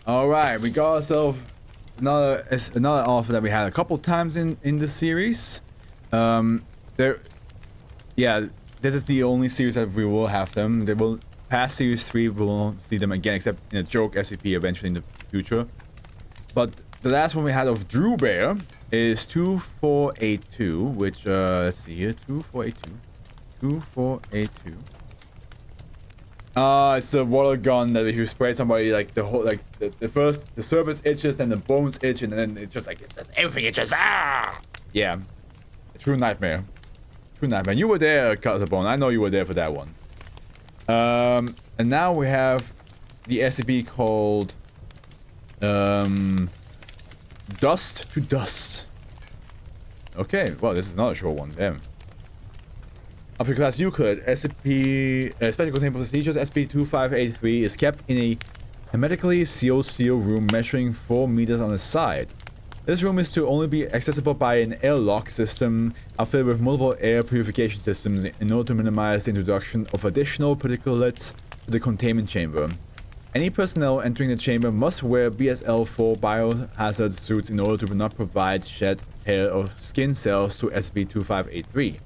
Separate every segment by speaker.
Speaker 1: Alright, we got ourselves another offer that we had a couple times in the series. This is the only series that we will have them. They will past series 3, we won't see them again except in a joke SCP eventually in the future. But the last one we had of Drew Bear is 2482, which let's see here, 2482. It's the water gun that if you spray somebody, like the whole, like the surface itches and the bones itch, and then it's just like everything itches. Ah! Yeah, a true nightmare. True nightmare. You were there, Casabone. I know you were there for that one. And now we have the SCP called Dust to Dust. Okay, well, this is not a short one. Damn. Up to class Euclid, SCP, Special Containment Procedures, SCP-2583 is kept in a hermetically sealed steel room measuring 4 meters on the side. This room is to only be accessible by an airlock system outfitted with multiple air purification systems in order to minimize the introduction of additional particulates to the containment chamber. Any personnel entering the chamber must wear BSL-4 biohazard suits in order to not provide shed hair or skin cells to SCP-2583.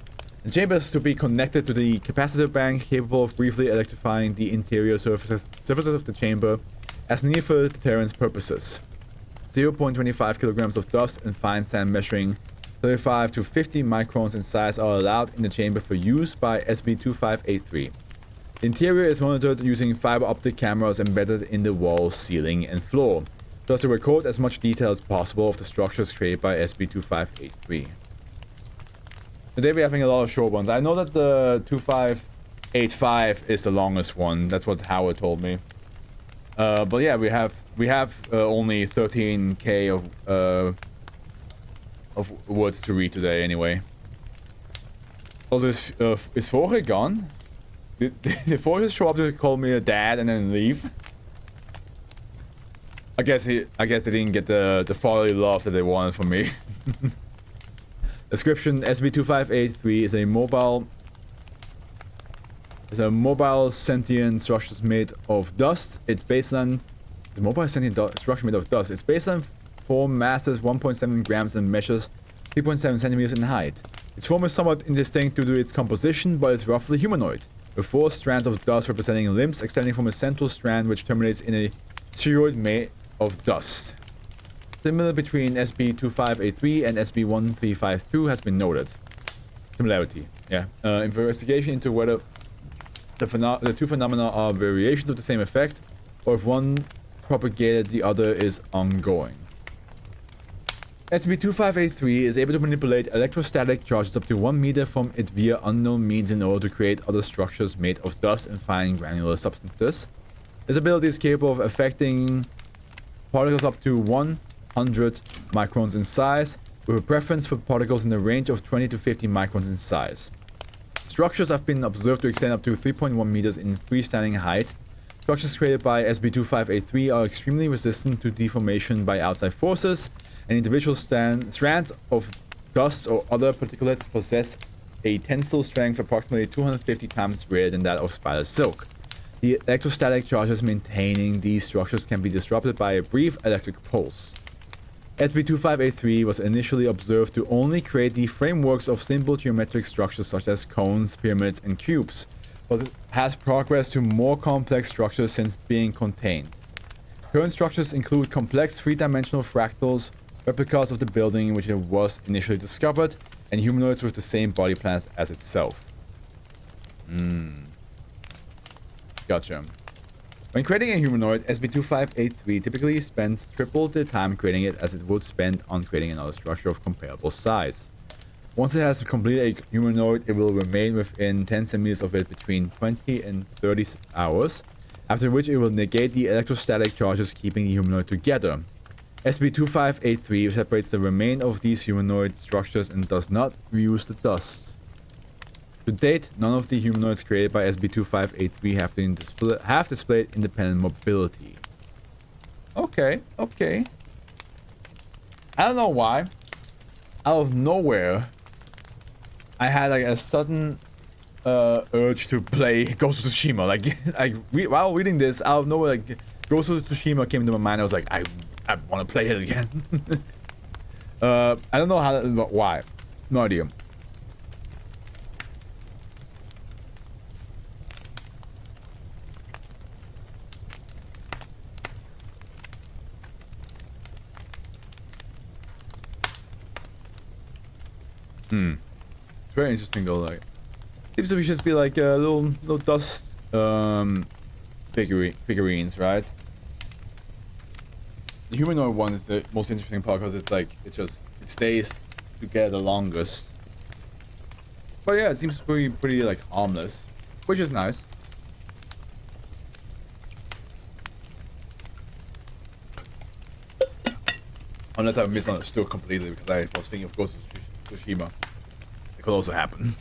Speaker 1: The chamber is to be connected to the capacitor bank capable of briefly electrifying the interior surfaces of the chamber as needed for deterrence purposes. 0.25 kilograms of dust and fine sand measuring 35 to 50 microns in size are allowed in the chamber for use by SCP-2583. The interior is monitored using fiber optic cameras embedded in the walls, ceiling, and floor, so as to record as much detail as possible of the structures created by SCP-2583. Today we're having a lot of short ones. I know that the 2585 is the longest one. That's what Howard told me. But yeah, we have only 13k of words to read today anyway. Also, is Jorge gone? Did Jorge show up to call me a dad and then leave? I guess they didn't get the fatherly love that they wanted from me. Description: SCP-2583 is a mobile sentient structure made of dust. Its baseline is a mobile sentient structure made of dust. Its baseline form masses 1.7 grams and measures 3.7 centimeters in height. Its form is somewhat indistinct due to its composition, but is roughly humanoid, with 4 strands of dust representing limbs extending from a central strand which terminates in a spheroid made of dust. Similar between SCP-2583 and SCP-1352 has been noted. Similarity, yeah. Investigation into whether the two phenomena are variations of the same effect, or if one propagated the other is ongoing. SCP-2583 is able to manipulate electrostatic charges up to 1 meter from it via unknown means in order to create other structures made of dust and fine granular substances. This ability is capable of affecting particles up to 100 microns in size, with a preference for particles in the range of 20 to 50 microns in size. Structures have been observed to extend up to 3.1 meters in freestanding height. Structures created by SCP-2583 are extremely resistant to deformation by outside forces, and individual strands of dust or other particulates possess a tensile strength approximately 250 times greater than that of spider silk. The electrostatic charges maintaining these structures can be disrupted by a brief electric pulse. SCP-2583 was initially observed to only create the frameworks of simple geometric structures such as cones, pyramids, and cubes, but it has progressed to more complex structures since being contained. Current structures include complex three-dimensional fractals, replicas of the building in which it was initially discovered, and humanoids with the same body plans as itself. Gotcha. When creating a humanoid, SCP-2583 typically spends triple the time creating it as it would spend on creating another structure of comparable size. Once it has completed a humanoid, it will remain within 10 centimeters of it between 20 and 30 hours, after which it will negate the electrostatic charges keeping the humanoid together. SCP-2583 separates the remain of these humanoid structures and does not reuse the dust. To date, none of the humanoids created by SCP-2583 have displayed independent mobility. Okay. I don't know why. Out of nowhere, I had like a sudden urge to play Ghost of Tsushima. While reading this, out of nowhere, like Ghost of Tsushima came to my mind. I was like, I want to play it again. I don't know how, why. No idea. It's very interesting though. Like, seems to just be like little dust figurines, right? The humanoid one is the most interesting part because it's like it stays together the longest. But yeah, it seems pretty like harmless, which is nice. Unless I misunderstood completely because I was thinking of Ghost of Tsushima. It could also happen.